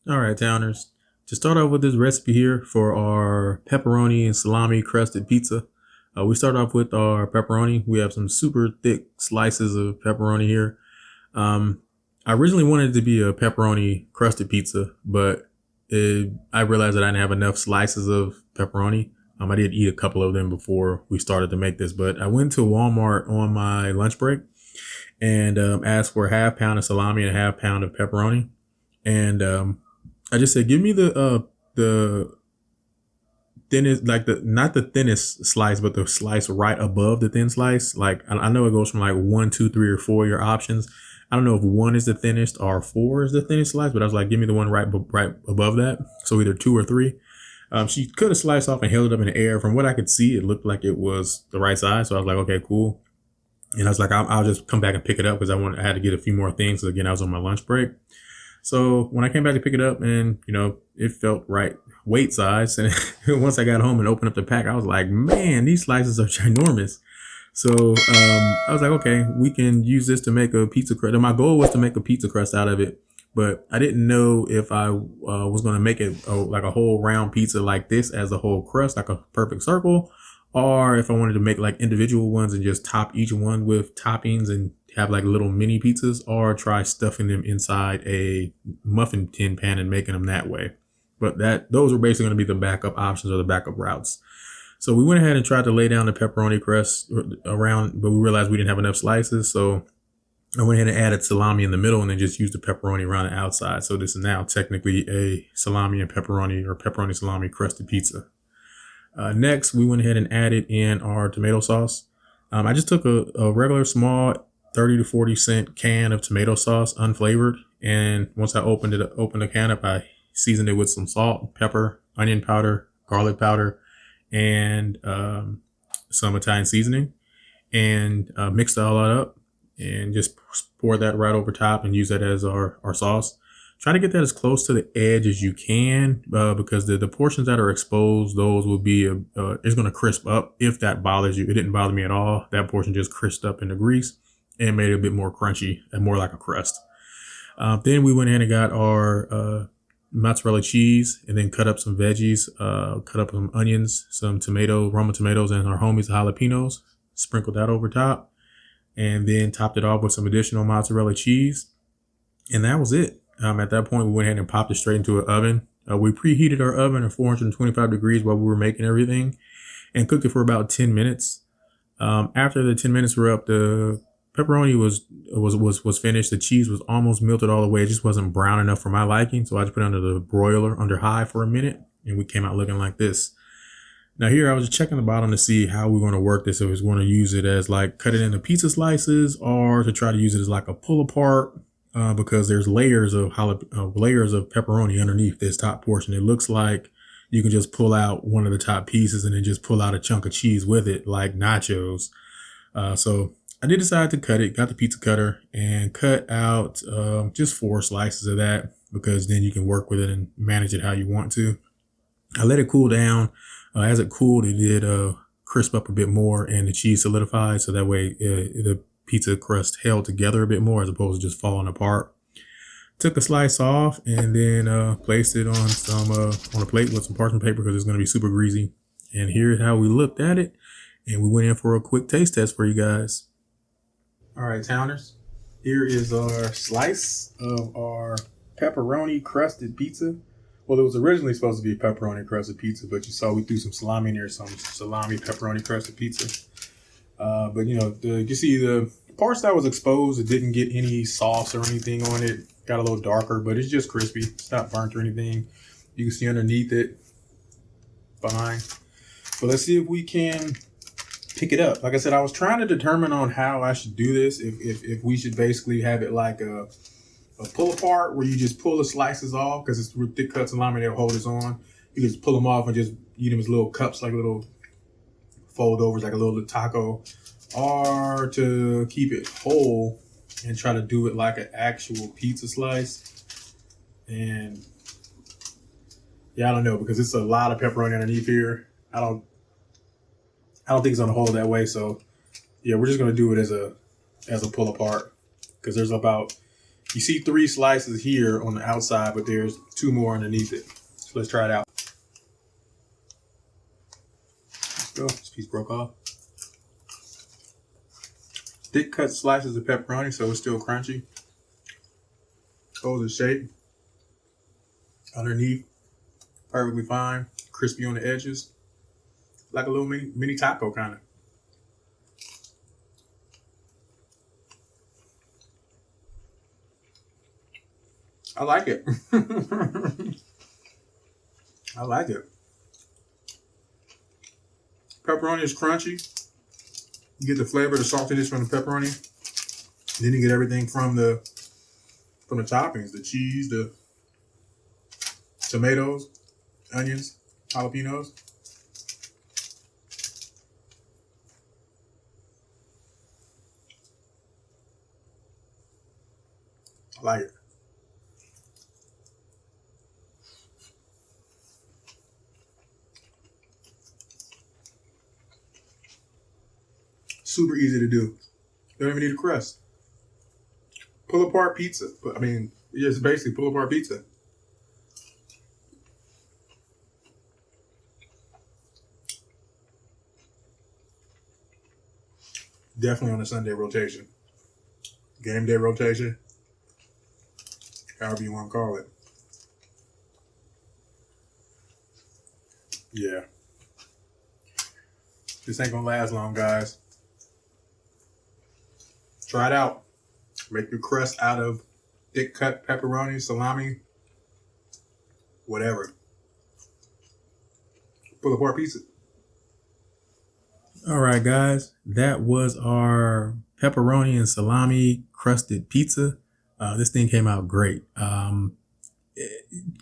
All right, Towners. To start off with this recipe here for our pepperoni and salami crusted pizza, we start off with our pepperoni. We have some super thick slices of pepperoni here. Um, I originally wanted it to be a pepperoni crusted pizza, but I realized that I didn't have enough slices of pepperoni. I did eat a couple of them before we started to make this, but I went to Walmart on my lunch break and asked for a half pound of salami and a half pound of pepperoni. And I just said, give me the thinnest, like the not the thinnest slice, but the slice right above the thin slice. Like I know it goes from like 1, 2, 3, or 4 your options. I don't know if 1 is the thinnest or 4 is the thinnest slice, but I was like, give me the one right above that. So either 2 or 3. She could have sliced off and held it up in the air. From what I could see, it looked like it was the right size. So I was like, okay, cool. And I was like, I'll just come back and pick it up because I had to get a few more things. So again, I was on my lunch break. So when I came back to pick it up and, it felt right weight size. And once I got home and opened up the pack, I was like, man, these slices are ginormous. So I was like, okay, we can use this to make a pizza crust. And my goal was to make a pizza crust out of it. But I didn't know if I was going to make it like a whole round pizza like this as a whole crust, like a perfect circle, or if I wanted to make like individual ones and just top each one with toppings and have like little mini pizzas, or try stuffing them inside a muffin tin pan and making them that way. But those were basically going to be the backup options or the backup routes. So we went ahead and tried to lay down the pepperoni crust around, but we realized we didn't have enough slices. So I went ahead and added salami in the middle and then just used the pepperoni around the outside. So this is now technically a salami and pepperoni or pepperoni salami crusted pizza. Next, we went ahead and added in our tomato sauce. I just took a regular small 30 to 40 cent can of tomato sauce, unflavored. And once I opened the can up, I seasoned it with some salt, pepper, onion powder, garlic powder, and some Italian seasoning, and mixed all that up and just pour that right over top and use that as our sauce. Try to get that as close to the edge as you can because the portions that are exposed, those will be, it's going to crisp up if that bothers you. It didn't bother me at all. That portion just crisped up in the grease and made it a bit more crunchy and more like a crust. Then we went in and got our mozzarella cheese and then cut up some veggies, cut up some onions, some Roma tomatoes, and our homies, the jalapenos. Sprinkled that over top and then topped it off with some additional mozzarella cheese. And that was it. At that point, we went ahead and popped it straight into an oven. We preheated our oven at 425 degrees while we were making everything and cooked it for about 10 minutes. After the 10 minutes were up, the pepperoni was finished. The cheese was almost melted all the way. It just wasn't brown enough for my liking. So I just put it under the broiler under high for a minute and we came out looking like this. Now here I was just checking the bottom to see how we're going to work this. If it's going to use it as like cut it into pizza slices or to try to use it as like a pull apart. Because there's layers of pepperoni underneath this top portion. It looks like you can just pull out one of the top pieces and then just pull out a chunk of cheese with it, like nachos. So I did decide to cut it, got the pizza cutter and cut out just 4 slices of that because then you can work with it and manage it how you want to. I let it cool down. As it cooled, it did crisp up a bit more and the cheese solidified. So that way the pizza crust held together a bit more as opposed to just falling apart. Took a slice off and then placed it on on a plate with some parchment paper because it's going to be super greasy. And here's how we looked at it. And we went in for a quick taste test for you guys. All right, Towners. Here is our slice of our pepperoni crusted pizza. Well, it was originally supposed to be a pepperoni crusted pizza, but you saw we threw some salami in there, some salami pepperoni crusted pizza. But you see the parts that was exposed, it didn't get any sauce or anything on it. Got a little darker, but it's just crispy. It's not burnt or anything. You can see underneath it. Fine. So let's see if we can pick it up. Like I said, I was trying to determine on how I should do this. If we should basically have it like a pull apart where you just pull the slices off because it's thick cut salami that'll hold this on. You can just pull them off and just eat them as little cups, like little fold overs, like a little taco, or to keep it whole and try to do it like an actual pizza slice. And yeah, I don't know because it's a lot of pepperoni underneath here. I don't think it's gonna hold that way. So yeah, we're just gonna do it as a pull apart because there's about You see 3 slices here on the outside, but there's 2 more underneath it. So let's try it out. Let's go. This piece broke off. Thick cut slices of pepperoni, so it's still crunchy. Holds its shape. Underneath, perfectly fine. Crispy on the edges. Like a little mini taco kind of. I like it. I like it. Pepperoni is crunchy. You get the flavor, the saltiness from the pepperoni. Then you get everything from the toppings, the cheese, the tomatoes, onions, jalapenos. I like it. Super easy to do. You don't even need a crust. Pull apart pizza. I mean, you just basically pull apart pizza. Definitely on a Sunday rotation. Game day rotation. However you want to call it. Yeah. This ain't gonna last long, guys. Try it out. Make your crust out of thick cut pepperoni, salami, whatever. Pull apart pizza. All right, guys. That was our pepperoni and salami crusted pizza. This thing came out great.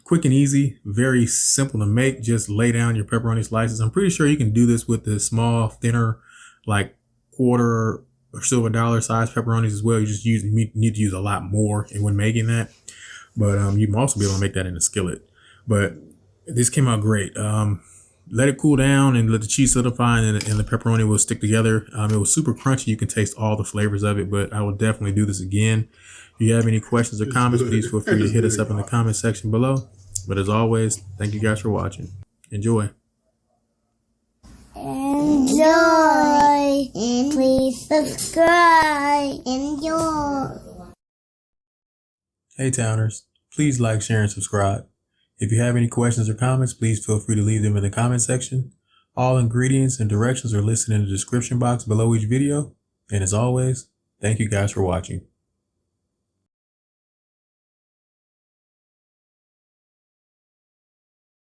Quick and easy, very simple to make. Just lay down your pepperoni slices. I'm pretty sure you can do this with the small, thinner, like quarter or silver dollar size pepperonis as well. You need to use a lot more when making that. But you can also be able to make that in a skillet. But this came out great. Let it cool down and let the cheese solidify, and the pepperoni will stick together. It was super crunchy. You can taste all the flavors of it, but I will definitely do this again. If you have any questions or comments, please feel free to hit us up in the comment section below. But as always, thank you guys for watching. Enjoy. Enjoy. And please subscribe. Enjoy. Hey Towners, please like, share, and subscribe. If you have any questions or comments, please feel free to leave them in the comment section. All ingredients and directions are listed in the description box below each video. And as always, thank you guys for watching.